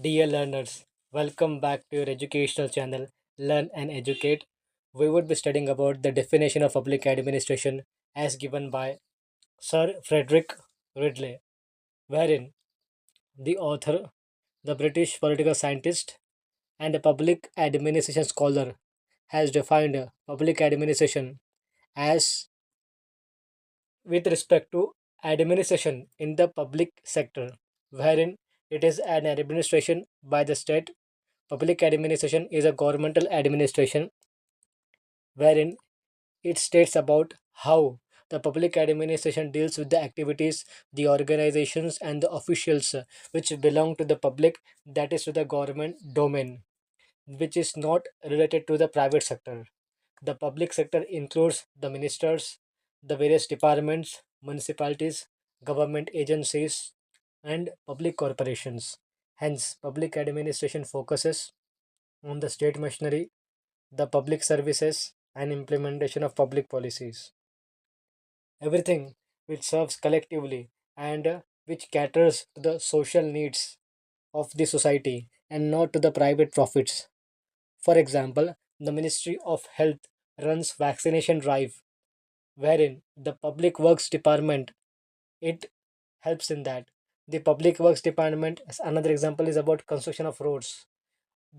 Dear learners, welcome back to your educational channel, Learn and Educate. We would be studying about the definition of public administration as given by Sir Frederick Ridley, wherein the author, the British political scientist, and a public administration scholar, has defined public administration as with respect to administration in the public sector, wherein it is an administration by the state. Public administration is a governmental administration wherein it states about how the public administration deals with the activities, the organizations, and the officials which belong to the public, that is to the government domain, which is not related to the private sector. The public sector includes the ministers, the various departments, municipalities, government agencies, and public corporations. Hence, public administration focuses on the state machinery, the public services, and implementation of public policies. Everything which serves collectively and which caters to the social needs of the society and not to the private profits. For example, the Ministry of Health runs vaccination drive wherein the public works department it helps in that. The public works department as another example is about construction of roads.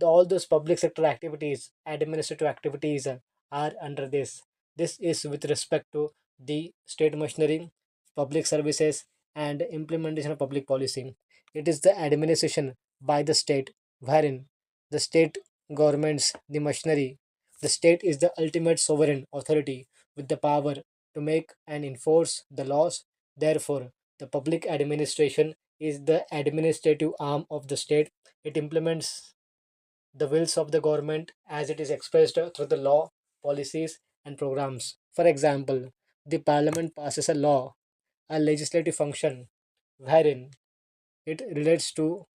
All those public sector activities, administrative activities are under this. This is with respect to the state machinery, public services, and implementation of public policy. It is the administration by the state, wherein the state governments, the machinery, the state is the ultimate sovereign authority with the power to make and enforce the laws. Therefore, the public administration is the administrative arm of the state. It implements the wills of the government as it is expressed through the law, policies, and programs. For example, the parliament passes a law, a legislative function, wherein it relates to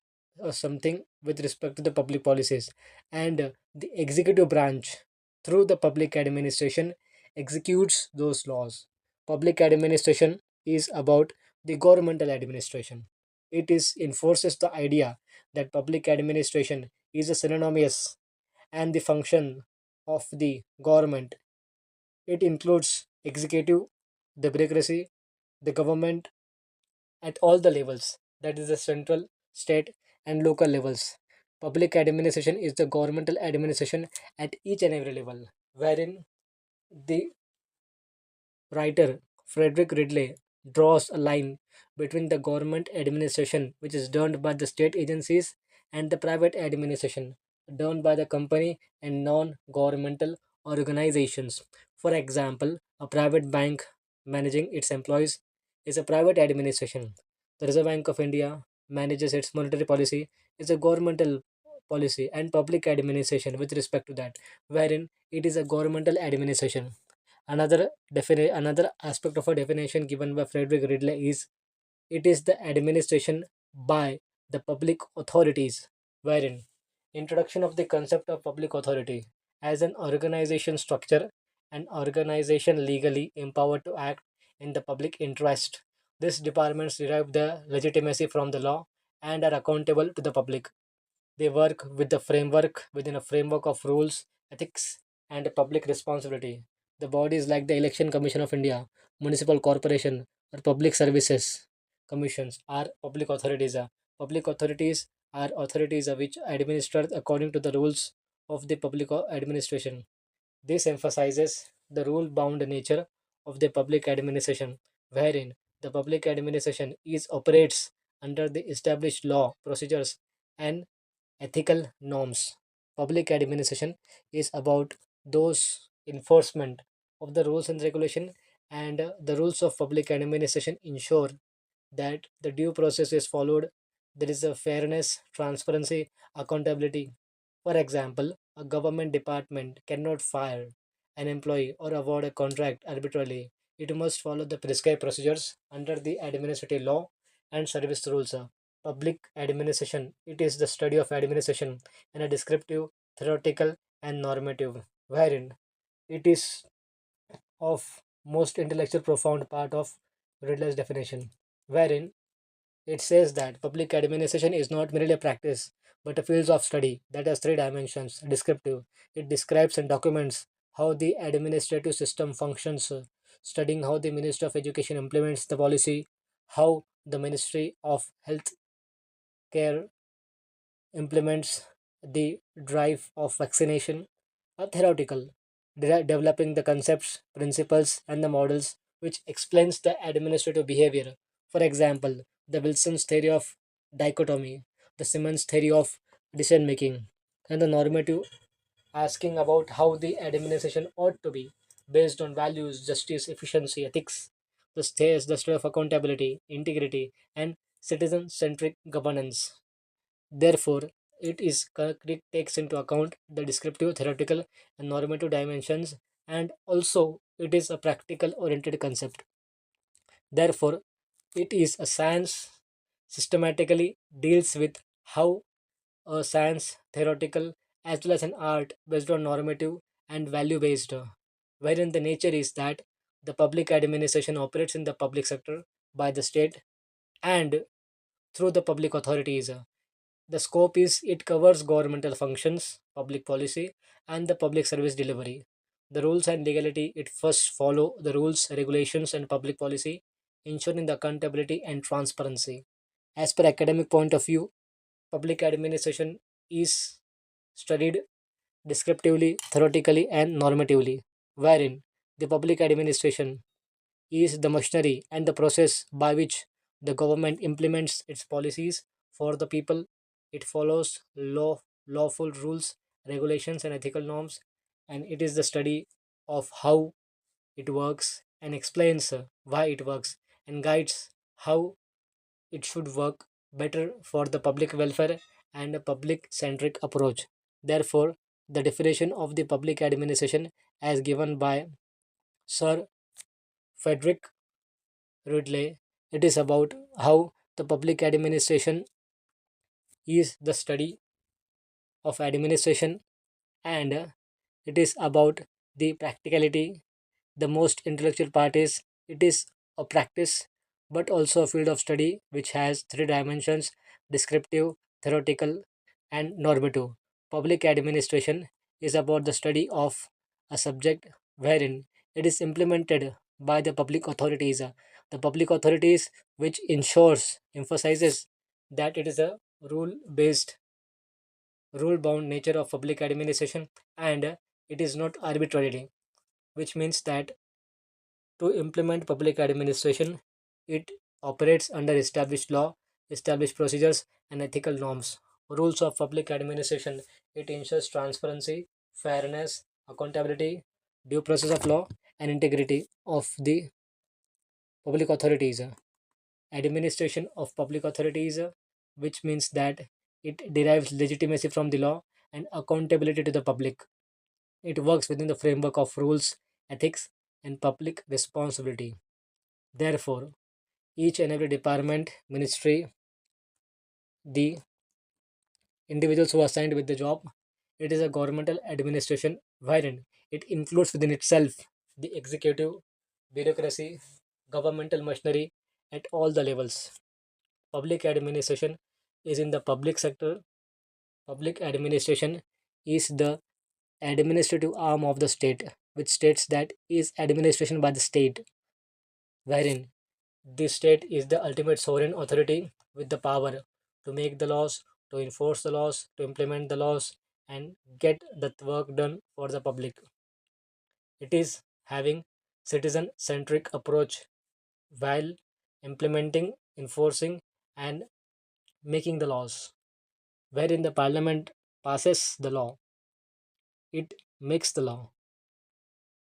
something with respect to the public policies, and the executive branch, through the public administration, executes those laws. Public administration is about the governmental administration. It is enforces the idea that public administration is a synonymous and the function of the government. It includes executive, the bureaucracy, the government at all the levels, that is the central, state, and local levels. Public administration is the governmental administration at each and every level, wherein the writer Frederick Ridley draws a line between the government administration, which is done by the state agencies, and the private administration, done by the company and non governmental organizations. For example, a private bank managing its employees is a private administration. The Reserve Bank of India manages its monetary policy, is a governmental policy and public administration with respect to that, wherein it is a governmental administration. Another aspect of a definition given by Frederick Ridley is it is the administration by the public authorities, wherein introduction of the concept of public authority as an organization structure, an organization legally empowered to act in the public interest. These departments derive the legitimacy from the law and are accountable to the public. They work with the framework within a framework of rules, ethics, and public responsibility. The bodies like the Election Commission of India, Municipal Corporation, or Public Services Commissions are public authorities. Public authorities are authorities which administer according to the rules of the public administration. This emphasizes the rule bound nature of the public administration, wherein the public administration is operates under the established law, procedures, and ethical norms. Public administration is about those enforcement of the rules and regulation, and the rules of public administration ensure that the due process is followed. There is a fairness, transparency, accountability. For example, a government department cannot fire an employee or award a contract arbitrarily. It must follow the prescribed procedures under the administrative law and service rules. Public administration, it is the study of administration in a descriptive, theoretical, and normative, wherein it is of most intellectual profound part of Ridley's definition, wherein it says that public administration is not merely a practice but a field of study that has three dimensions. Descriptive, it describes and documents how the administrative system functions, studying how the Ministry of Education implements the policy, how the Ministry of Health Care implements the drive of vaccination. A theoretical, developing the concepts, principles, and the models which explains the administrative behavior. For example, the Wilson's theory of dichotomy, the Simmons theory of decision making, and the normative, asking about how the administration ought to be based on values, justice, efficiency, ethics, the state of accountability, integrity, and citizen-centric governance. Therefore, it takes into account the descriptive, theoretical, and normative dimensions, and also it is a practical oriented concept. Therefore, it is a science systematically deals with how a science theoretical as well as an art based on normative and value based, wherein the nature is that the public administration operates in the public sector by the state and through the public authorities. The scope is it covers governmental functions, public policy, and the public service delivery. The rules and legality it first follow the rules, regulations, and public policy, ensuring the accountability and transparency. As per academic point of view, public administration is studied descriptively, theoretically, and normatively, wherein the public administration is the machinery and the process by which the government implements its policies for the people. It follows lawful rules, regulations, and ethical norms, and it is the study of how it works and explains why it works and guides how it should work better for the public welfare and a public centric approach. Therefore, the definition of the public administration as given by Sir Frederick Ridley, it is about how the public administration is the study of administration, and it is about the practicality. The most intellectual part is it is a practice but also a field of study which has three dimensions: descriptive, theoretical, and normative. Public administration is about the study of a subject wherein it is implemented by the public authorities. The public authorities which ensures, emphasizes that it is a rule based, rule bound nature of public administration, and it is not arbitrarily, which means that to implement public administration, it operates under established law, established procedures, and ethical norms. Rules of public administration, it ensures transparency, fairness, accountability, due process of law, and integrity of the public authorities. Administration of public authorities, which means that it derives legitimacy from the law and accountability to the public. It works within the framework of rules, ethics, and public responsibility. Therefore, each and every department, ministry, the individuals who are assigned with the job, it is a governmental administration wherein it includes within itself the executive, bureaucracy, governmental machinery at all the levels. Public administration is in the public sector. Public administration is the administrative arm of the state, which states that is administration by the state, wherein the state is the ultimate sovereign authority with the power to make the laws, to enforce the laws, to implement the laws, and get the work done for the public. It is having citizen centric approach while implementing, enforcing, and making the laws. Wherein the parliament passes the law, it makes the law,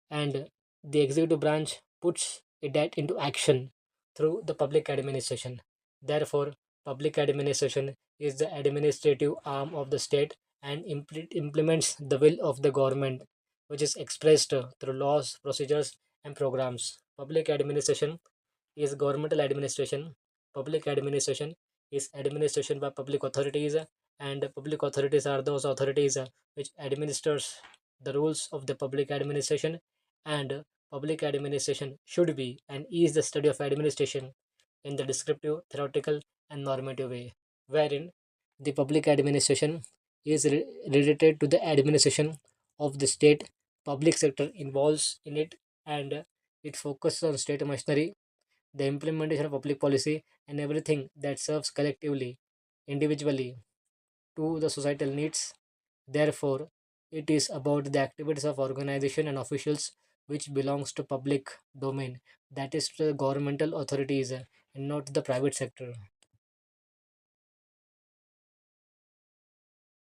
and the executive branch puts that into action through the public administration. Therefore, public administration is the administrative arm of the state and implements the will of the government, which is expressed through laws, procedures, and programs. Public administration is governmental administration. Public administration is administration by public authorities, and public authorities are those authorities which administers the rules of the public administration, and public administration should be and is the study of administration in the descriptive, theoretical, and normative way, wherein The public administration is related to the administration of the state. Public sector involves in it, and it focuses on state machinery, the implementation of public policy, and everything that serves collectively, individually, to the societal needs. Therefore, it is about the activities of organization and officials which belongs to public domain, that is to the governmental authorities, and not the private sector.